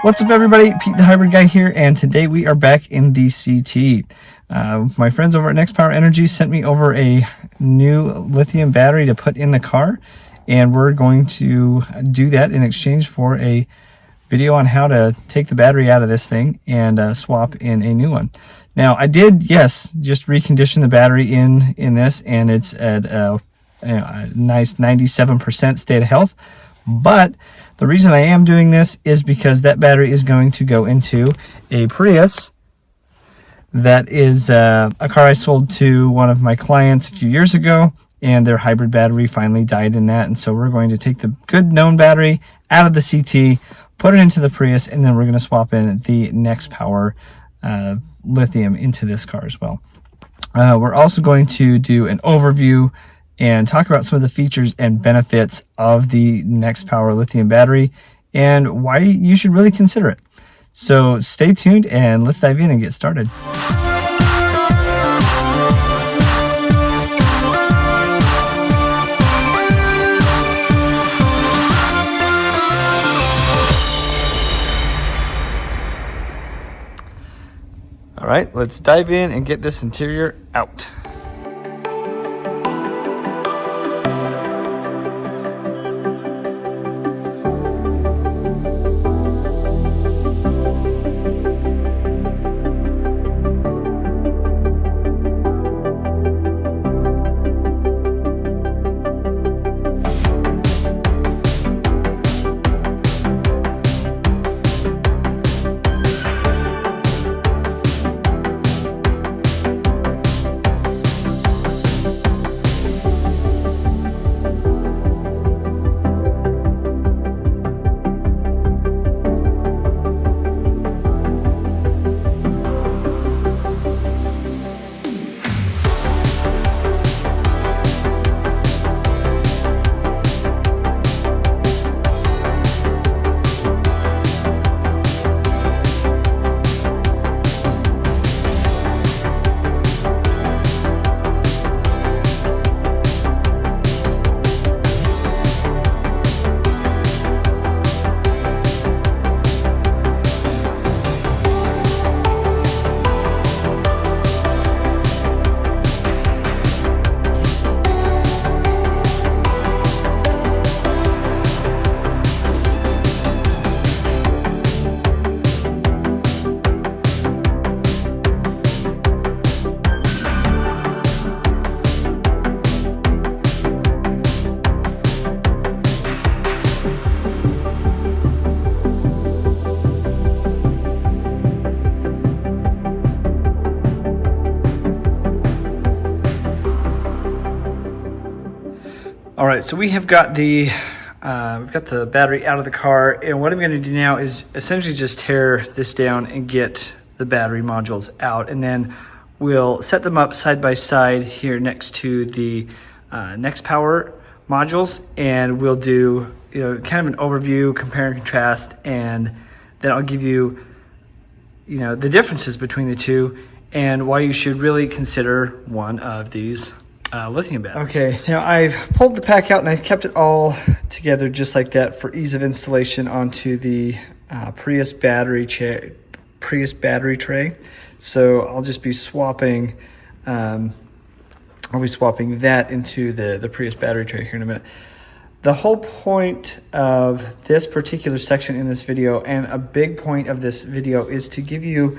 What's up, everybody? Pete the Hybrid Guy here, and today we are back in the CT. My friends over at Nexpower Energy sent me over a new lithium battery to put in the car, and we're going to do that in exchange for a video on how to take the battery out of this thing and swap in a new one. Now, I did, yes, just recondition the battery in this, and it's at a nice 97% state of health. But the reason I am doing this is because that battery is going to go into a Prius. That is a car I sold to one of my clients a few years ago, and their hybrid battery finally died in that. And so we're going to take the good known battery out of the CT, put it into the Prius, and then we're going to swap in the Nexpower Lithium into this car as well. We're also going to do an overview and talk about some of the features and benefits of the Nexpower Lithium battery and why you should really consider it. So stay tuned and let's dive in and get started. All right, let's dive in and get this interior out. All right, so we have got the battery out of the car, and what I'm going to do now is essentially just tear this down and get the battery modules out, and then we'll set them up side by side here next to the Nexpower modules, and we'll do kind of an overview, compare and contrast, and then I'll give you the differences between the two and why you should really consider one of these lithium batteries. Okay, now I've pulled the pack out and I've kept it all together just like that for ease of installation onto the Prius battery tray. So I'll just be swapping. I'll be swapping that into the Prius battery tray here in a minute. The whole point of this particular section in this video, and a big point of this video, is to give you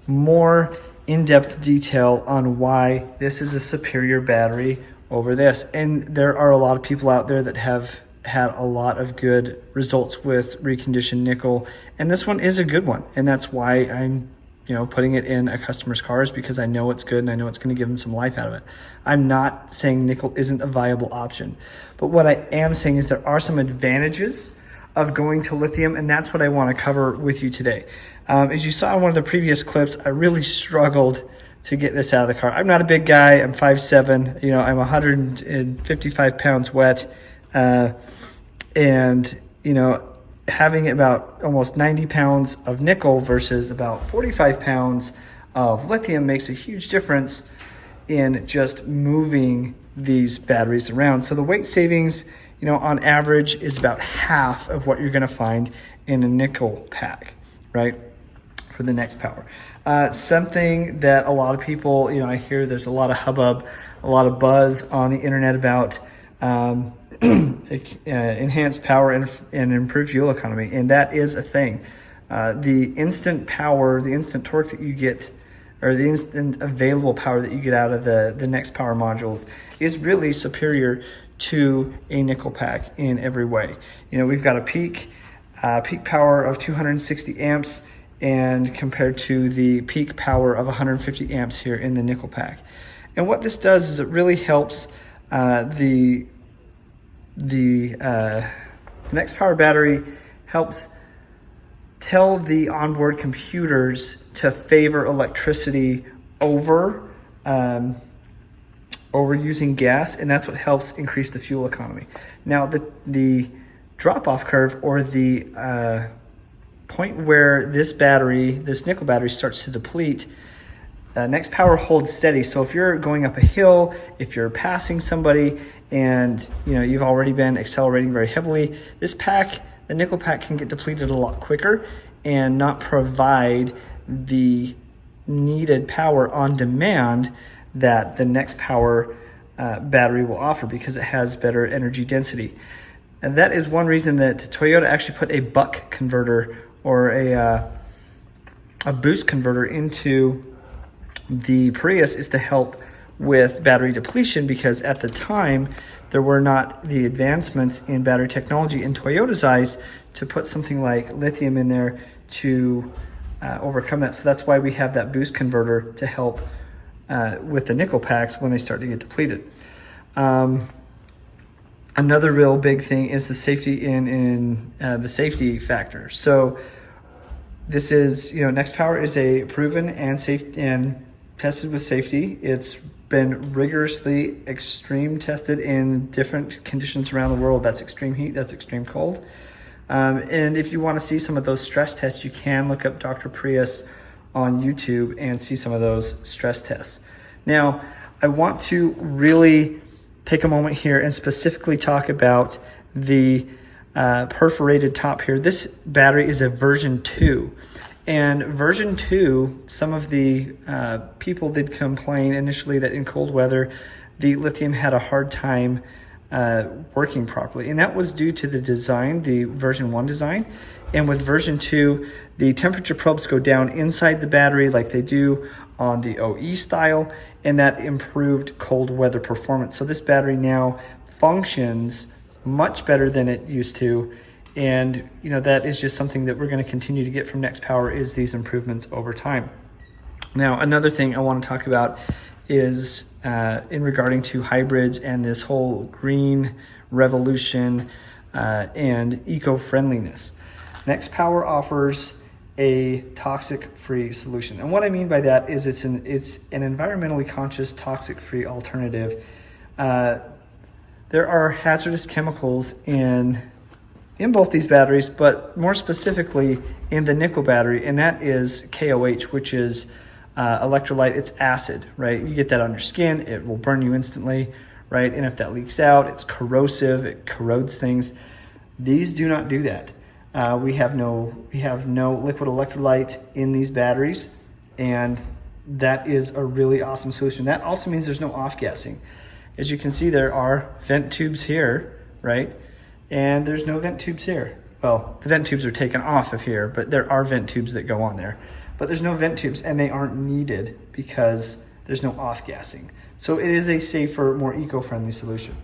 more in-depth detail on why this is a superior battery over this. And there are a lot of people out there that have had a lot of good results with reconditioned nickel, and this one is a good one, and that's why I'm putting it in a customer's cars, because I know it's good and I know it's going to give them some life out of it. I'm not saying nickel isn't a viable option, but what I am saying is there are some advantages of going to lithium, and that's what I want to cover with you today. As you saw in one of the previous clips, I really struggled to get this out of the car. I'm not a big guy. I'm 5'7", I'm 155 pounds wet, and having about almost 90 pounds of nickel versus about 45 pounds of lithium makes a huge difference in just moving these batteries around. So the weight savings, on average is about half of what you're going to find in a nickel pack. right? For the Nexpower. Something that a lot of people, I hear there's a lot of hubbub, a lot of buzz on the internet about enhanced power and improved fuel economy, and that is a thing. The instant power, the instant torque that you get, or the instant available power that you get out of the Nexpower modules is really superior to a nickel pack in every way. We've got a peak power of 260 amps and compared to the peak power of 150 amps here in the nickel pack. And what this does is it really helps the Nexpower battery helps tell the onboard computers to favor electricity over using gas, and that's what helps increase the fuel economy. Now, the drop-off curve, or the point where this nickel battery starts to deplete, Nexpower holds steady. So if you're going up a hill, if you're passing somebody, and you've already been accelerating very heavily, the nickel pack can get depleted a lot quicker and not provide the needed power on demand that the Nexpower battery will offer, because it has better energy density. And that is one reason that Toyota actually put a buck converter, or a boost converter, into the Prius, is to help with battery depletion, because at the time there were not the advancements in battery technology in Toyota's eyes to put something like lithium in there to overcome that. So that's why we have that boost converter to help with the nickel packs when they start to get depleted. Another real big thing is the safety in the safety factor. So this is, Nexpower is a proven and safe and tested with safety. It's been rigorously extreme tested in different conditions around the world. That's extreme heat, that's extreme cold. And if you want to see some of those stress tests, you can look up Dr. Prius on YouTube and see some of those stress tests. Now, I want to really take a moment here and specifically talk about the perforated top here. This battery is a version 2. And version 2, some of the people did complain initially that in cold weather, the lithium had a hard time working properly. And that was due to the design, the version 1 design. And with version 2, the temperature probes go down inside the battery like they do on the OE style, and that improved cold weather performance. So this battery now functions much better than it used to. And that is just something that we're going to continue to get from Nexpower, is these improvements over time. Now, another thing I want to talk about is in regarding to hybrids and this whole green revolution and eco-friendliness. Nexpower offers a toxic-free solution. And what I mean by that is it's an environmentally conscious, toxic-free alternative. There are hazardous chemicals in both these batteries, but more specifically in the nickel battery, and that is KOH, which is electrolyte. It's acid, right? You get that on your skin, it will burn you instantly, right? And if that leaks out, it's corrosive, it corrodes things. These do not do that. We have no liquid electrolyte in these batteries, and that is a really awesome solution. That also means there's no off-gassing. As you can see, there are vent tubes here, right? And there's no vent tubes here. Well, the vent tubes are taken off of here, but there are vent tubes that go on there. But there's no vent tubes, and they aren't needed because there's no off-gassing. So it is a safer, more eco-friendly solution.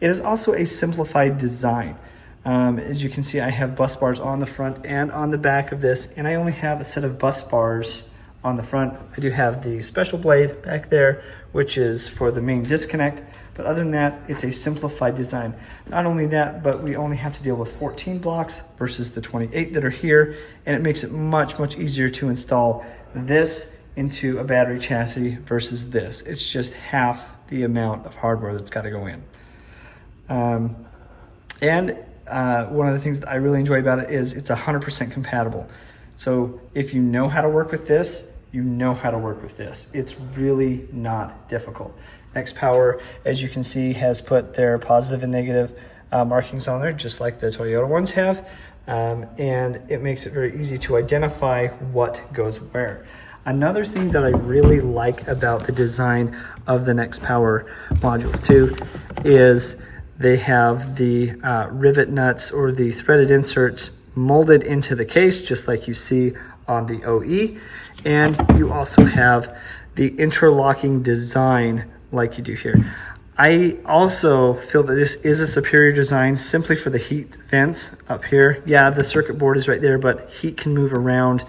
It is also a simplified design. As you can see, I have bus bars on the front and on the back of this, and I only have a set of bus bars on the front. I do have the special blade back there, which is for the main disconnect. But other than that, it's a simplified design. Not only that, but we only have to deal with 14 blocks versus the 28 that are here, and it makes it much, much easier to install this into a battery chassis versus this. It's just half the amount of hardware that's got to go in. One of the things that I really enjoy about it is it's 100% compatible. So if you know how to work with this, you know how to work with this. It's really not difficult. Nexpower, as you can see, has put their positive and negative markings on there, just like the Toyota ones have. and it makes it very easy to identify what goes where. Another thing that I really like about the design of the Nexpower modules too is they have the rivet nuts or the threaded inserts molded into the case, just like you see on the OE. And you also have the interlocking design like you do here. I also feel that this is a superior design simply for the heat vents up here. Yeah, the circuit board is right there, but heat can move around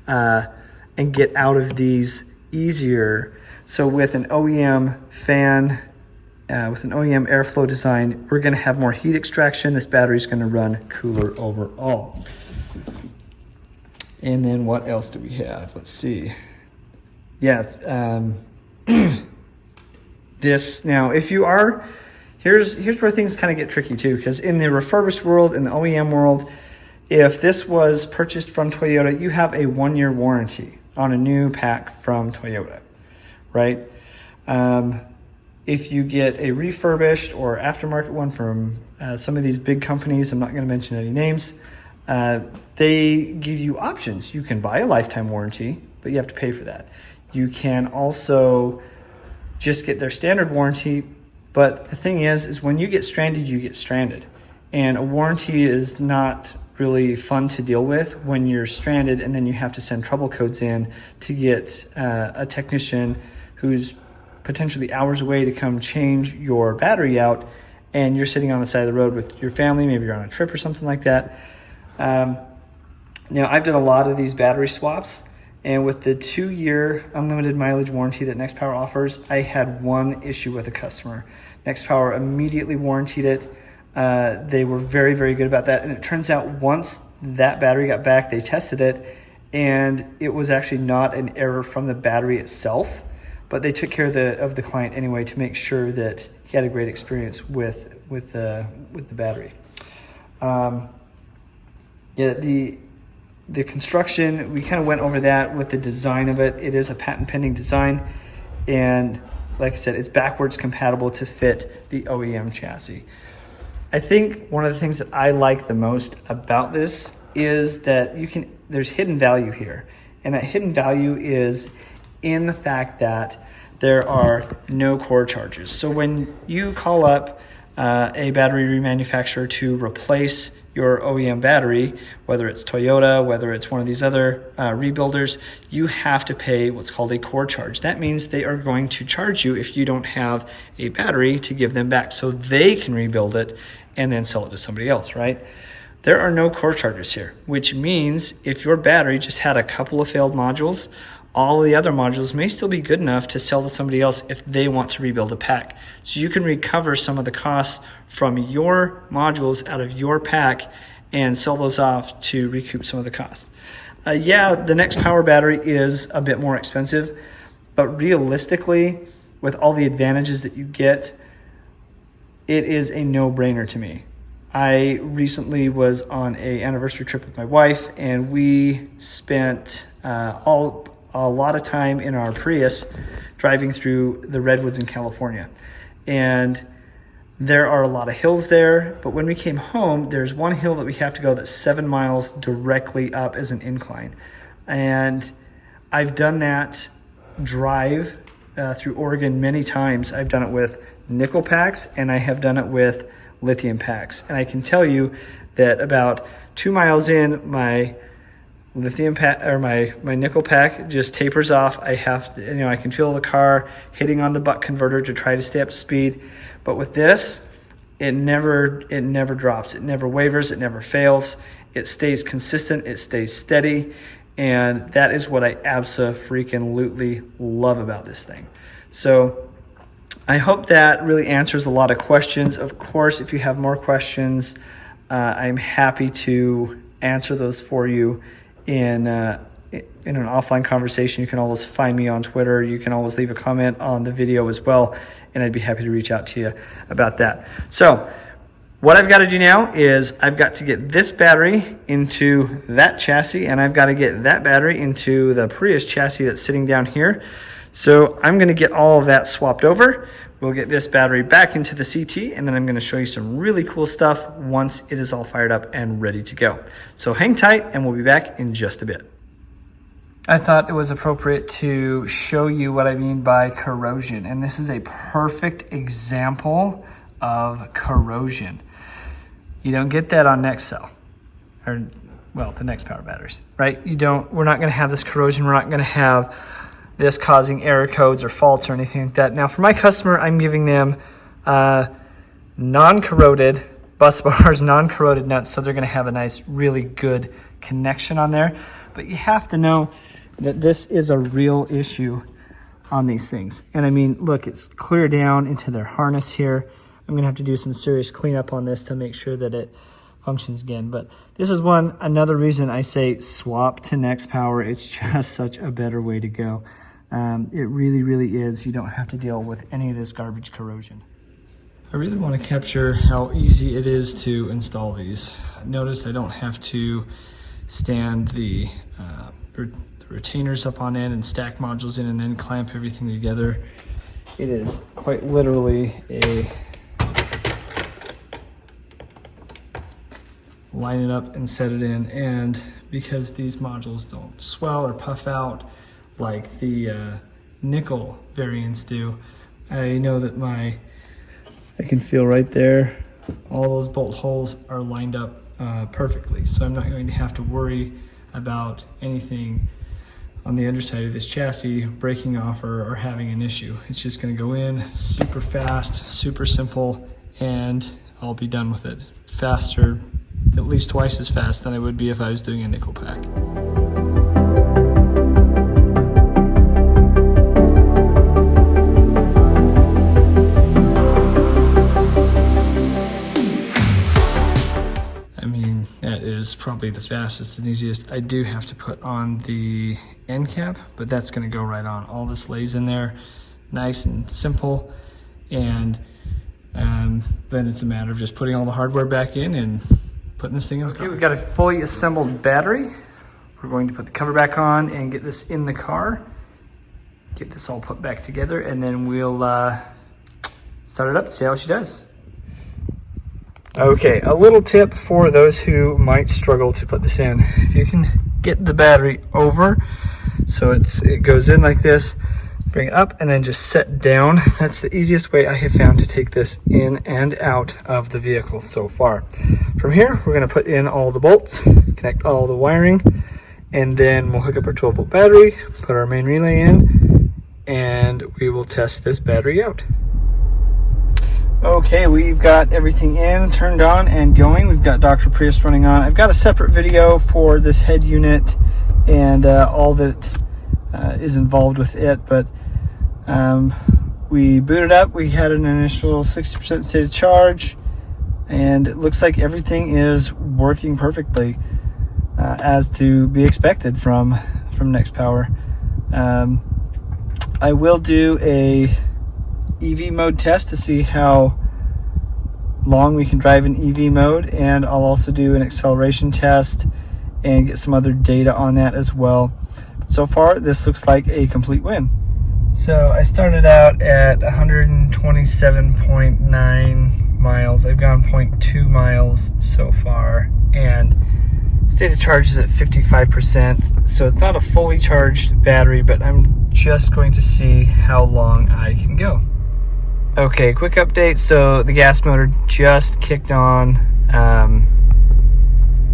and get out of these easier. So with an OEM fan, with an OEM airflow design, we're gonna have more heat extraction. This battery is gonna run cooler overall. And then what else do we have? Let's see. Yeah, this, now if you are, here's where things kind of get tricky too, because in the refurbished world, in the OEM world, if this was purchased from Toyota, you have a 1-year warranty on a new pack from Toyota, right? If you get a refurbished or aftermarket one from some of these big companies, I'm not going to mention any names, they give you options. You can buy a lifetime warranty, but you have to pay for that. You can also just get their standard warranty, but the thing is when you get stranded, you get stranded. And a warranty is not really fun to deal with when you're stranded and then you have to send trouble codes in to get a technician who's potentially hours away to come change your battery out, and you're sitting on the side of the road with your family, maybe you're on a trip or something like that. Now I've done a lot of these battery swaps, and with the 2-year unlimited mileage warranty that Nexpower offers, I had one issue with a customer. Nexpower immediately warrantied it. They were very, very good about that. And it turns out once that battery got back, they tested it, and it was actually not an error from the battery itself, but they took care of the client anyway to make sure that he had a great experience with the battery. Yeah, the construction, we kind of went over that with the design of it. It is a patent pending design, and like I said, it's backwards compatible to fit the OEM chassis. I think one of the things that I like the most about this is that there's hidden value here. And that hidden value is in the fact that there are no core charges. So when you call up a battery remanufacturer to replace your OEM battery, whether it's Toyota, whether it's one of these other rebuilders, you have to pay what's called a core charge. That means they are going to charge you if you don't have a battery to give them back so they can rebuild it and then sell it to somebody else, right? There are no core charges here, which means if your battery just had a couple of failed modules, all the other modules may still be good enough to sell to somebody else if they want to rebuild a pack. So you can recover some of the costs from your modules out of your pack and sell those off to recoup some of the costs. Yeah, the Nexpower battery is a bit more expensive, but realistically, with all the advantages that you get, it is a no-brainer to me. I recently was on an anniversary trip with my wife, and we spent a lot of time in our Prius driving through the redwoods in California. And there are a lot of hills there, but when we came home, there's one hill that we have to go that's 7 miles directly up as an incline. And I've done that drive through Oregon many times. I've done it with nickel packs, and I have done it with lithium packs. And I can tell you that about 2 miles in, my lithium pack or my nickel pack just tapers off. I have to, I can feel the car hitting on the buck converter to try to stay up to speed. But with this, it never drops. It never wavers. It never fails. It stays consistent. It stays steady. And that is what I abso-freaking-lutely love about this thing. So I hope that really answers a lot of questions. Of course, if you have more questions, I'm happy to answer those for you in an offline conversation. You can always find me on Twitter. You can always leave a comment on the video as well, and I'd be happy to reach out to you about that. So what I've got to do now is I've got to get this battery into that chassis, and I've got to get that battery into the Prius chassis that's sitting down here. So I'm going to get all of that swapped over. we'll get this battery back into the CT, and then I'm going to show you some really cool stuff once it is all fired up and ready to go. So hang tight and we'll be back in just a bit. I thought it was appropriate to show you what I mean by corrosion, and this is a perfect example of corrosion. You don't get that on Nexcell, or well, the Nexpower batteries, right? We're not going to have this corrosion. We're not going to have this causing error codes or faults or anything like that. Now, for my customer, I'm giving them non-corroded bus bars, non-corroded nuts, so they're going to have a nice, really good connection on there. But you have to know that this is a real issue on these things. And I mean, look, it's clear down into their harness here. I'm gonna have to do some serious cleanup on this to make sure that it functions again. But this is another reason I say swap to Nexpower. It's just such a better way to go. It really, really is. You don't have to deal with any of this garbage corrosion. I really want to capture how easy it is to install these. Notice I don't have to stand the retainers up on end and stack modules in and then clamp everything together. It is quite literally a line it up and set it in, and because these modules don't swell or puff out like the nickel variants do, I know that I can feel right there all those bolt holes are lined up perfectly, so I'm not going to have to worry about anything on the underside of this chassis breaking off or having an issue. It's just going to go in super fast, super simple, and I'll be done with it faster, at least twice as fast than I would be if I was doing a nickel pack. Is probably the fastest and easiest. I do have to put on the end cap, but that's going to go right on. All this lays in there nice and simple, and then it's a matter of just putting all the hardware back in and putting this thing in the car. We've got a fully assembled battery. We're going to put the cover back on and get this in the car, get this all put back together, and then we'll start it up, see how she does. Okay, a little tip for those who might struggle to put this in. If you can get the battery over so it goes in like this, bring it up and then just set down. That's the easiest way I have found to take this in and out of the vehicle so far. From here, we're going to put in all the bolts, connect all the wiring, and then we'll hook up our 12-volt battery, put our main relay in, and we will test this battery out. Okay, we've got everything in, turned on and going. We've got Dr. Prius running on. I've got a separate video for this head unit and all that is involved with it, but we booted up. We had an initial 60% state of charge, and it looks like everything is working perfectly as to be expected from Nexpower. I will do a EV mode test to see how long we can drive in EV mode, and I'll also do an acceleration test and get some other data on that as well. So far, this looks like a complete win. So I started out at 127.9 miles. I've gone 0.2 miles so far, and state of charge is at 55%. So it's not a fully charged battery, but I'm just going to see how long I can go. Okay, quick update. So the gas motor just kicked on,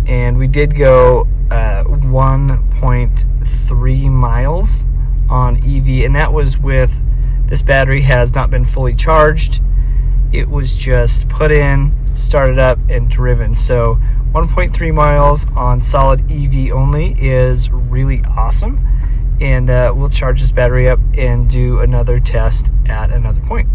and we did go 1.3 miles on EV, and that was with this battery has not been fully charged. It was just put in, started up, and driven. So 1.3 miles on solid EV only is really awesome, and we'll charge this battery up and do another test at another point.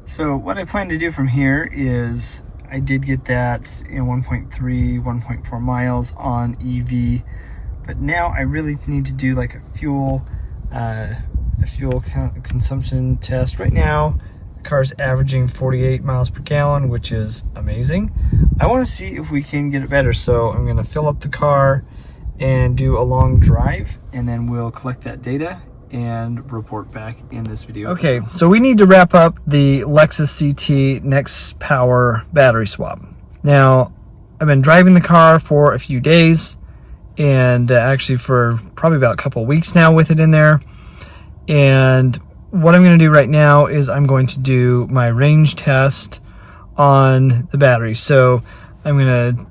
So what I plan to do from here is I did get that in 1.3, 1.4 miles on EV, but now I really need to do like a fuel consumption test. Right now, the car's averaging 48 miles per gallon, which is amazing. I want to see if we can get it better, so I'm going to fill up the car and do a long drive, and then we'll collect that data and report back in this video. Okay, so we need to wrap up the Lexus CT Nexpower battery swap. Now, I've been driving the car for a few days, and actually for probably about a couple weeks now with it in there. And what I'm going to do right now is I'm going to do my range test on the battery. So I'm going to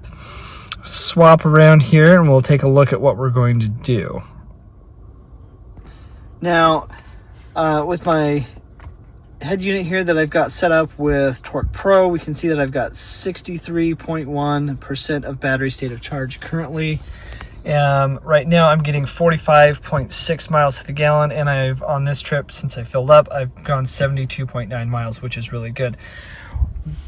swap around here and we'll take a look at what we're going to do. Now, with my head unit here that I've got set up with Torque Pro, we can see that I've got 63.1% of battery state of charge currently. Right now I'm getting 45.6 miles to the gallon, and I've, on this trip, since I filled up, I've gone 72.9 miles, which is really good.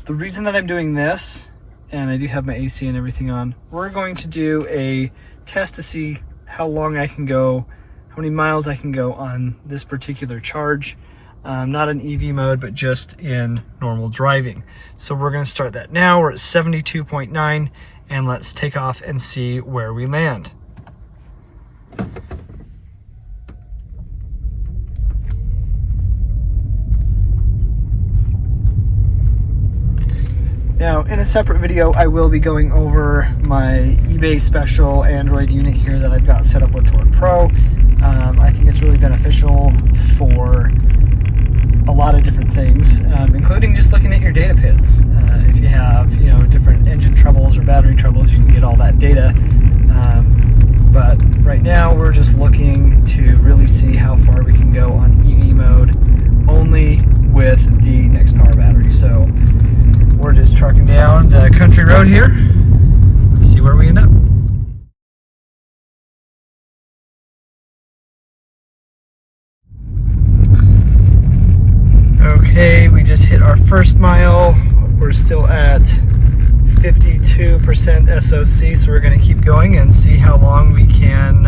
The reason that I'm doing this, and I do have my AC and everything on, we're going to do a test to see how long I can go, how many miles I can go on this particular charge. Not in EV mode, but just in normal driving. So we're going to start that now. We're at 72.9, and let's take off and see where we land. Now, in a separate video, I will be going over my eBay special Android unit here that I've got set up with Torque Pro. I think it's really beneficial for a lot of different things, including just looking at your data pits. If you have, you know, different engine troubles or battery troubles, you can get all that data. But right now, we're just looking to really see how far we can go on EV mode only with the Nexpower battery. So we're just trucking down the country road here. Let's see where we end up. Okay, we just hit our first mile. We're still at 52% SOC, so we're going to keep going and see how long we can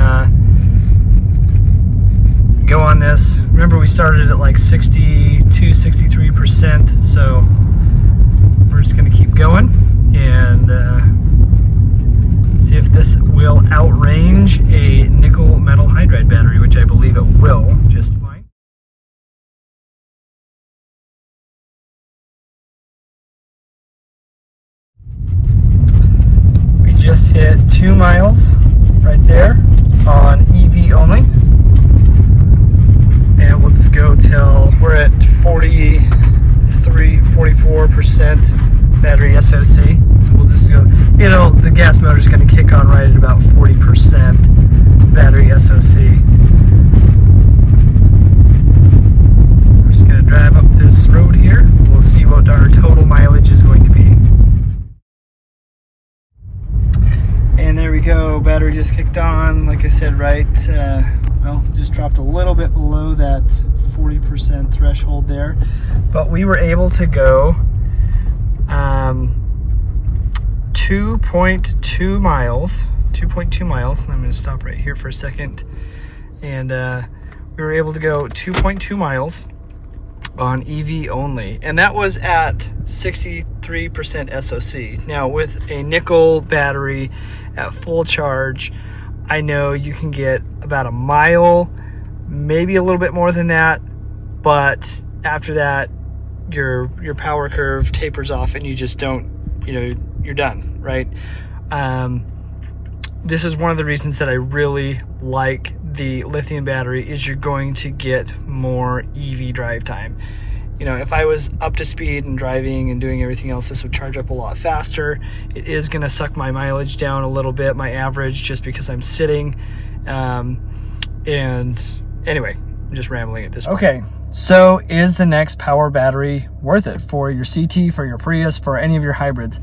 go on this. Remember, we started at like 62, 63%, so we're just going to keep going and see if this will outrange a nickel metal hydride battery, which I believe it will just fine. Just hit 2 miles right there on EV only, and we'll just go till we're at 44% battery SOC. So we'll just go, you know, the gas motor is going to kick on right at about 40% battery SOC. We're just going to drive up this road here. We'll see what our total mileage is going to be. And there we go, battery just kicked on, like I said, right, well, just dropped a little bit below that 40% threshold there, but we were able to go 2.2 miles, and I'm going to stop right here for a second, and we were able to go 2.2 miles on EV only, and that was at 63% SOC. Now, with a nickel battery at full charge, I know you can get about a mile, maybe a little bit more than that, but after that your power curve tapers off and you just don't, you know, you're done, right? This is one of the reasons that I really like the lithium battery, is you're going to get more EV drive time. You know, if I was up to speed and driving and doing everything else, this would charge up a lot faster. It is going to suck my mileage down a little bit, my average, just because I'm sitting. And anyway, I'm just rambling at this point. Okay, so is the Nexpower battery worth it for your CT, for your Prius, for any of your hybrids?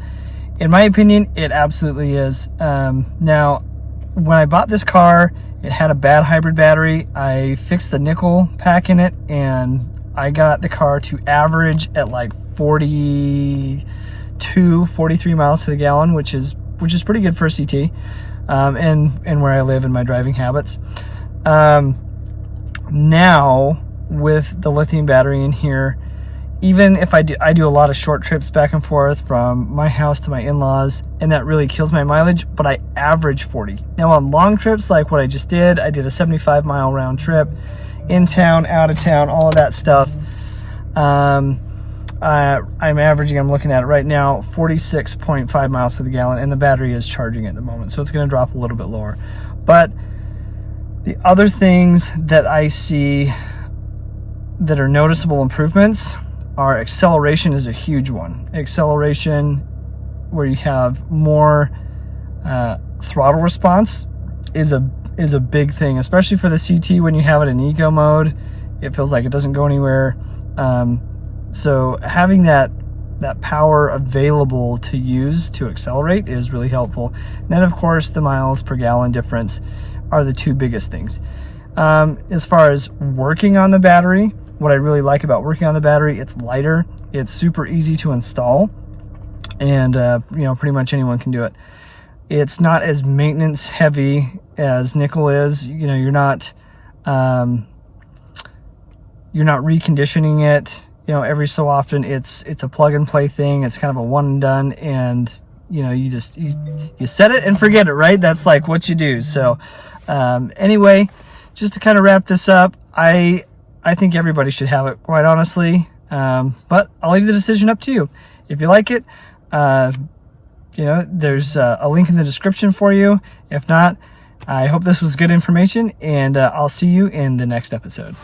In my opinion, it absolutely is. Now, when I bought this car, it had a bad hybrid battery. I fixed the nickel pack in it, and I got the car to average at like 42, 43 miles to the gallon, which is pretty good for a CT, and where I live and my driving habits. Now with the lithium battery in here, even if I do a lot of short trips back and forth from my house to my in-laws, and that really kills my mileage, but I average 40. Now on long trips like what I just did, I did a 75-mile round trip, in town, out of town, all of that stuff. I'm averaging, I'm looking at it right now, 46.5 miles to the gallon, and the battery is charging at the moment, so it's going to drop a little bit lower. But the other things that I see that are noticeable improvements are acceleration is a huge one. Acceleration, where you have more throttle response, is a big thing, especially for the CT. When you have it in eco mode, it feels like it doesn't go anywhere. So having that power available to use to accelerate is really helpful. And then of course the miles per gallon difference are the two biggest things. As far as working on the battery, what I really like about working on the battery, it's lighter, it's super easy to install, and you know, pretty much anyone can do it. It's not as maintenance heavy as nickel is. You know, you're not reconditioning it, you know, every so often. It's a plug and play thing. It's kind of a one and done, and you know, you set it and forget it, right? That's like what you do. So anyway, just to kind of wrap this up, I think everybody should have it, quite honestly. But I'll leave the decision up to you. If you like it, you know, there's a link in the description for you. If not, I hope this was good information, and I'll see you in the next episode.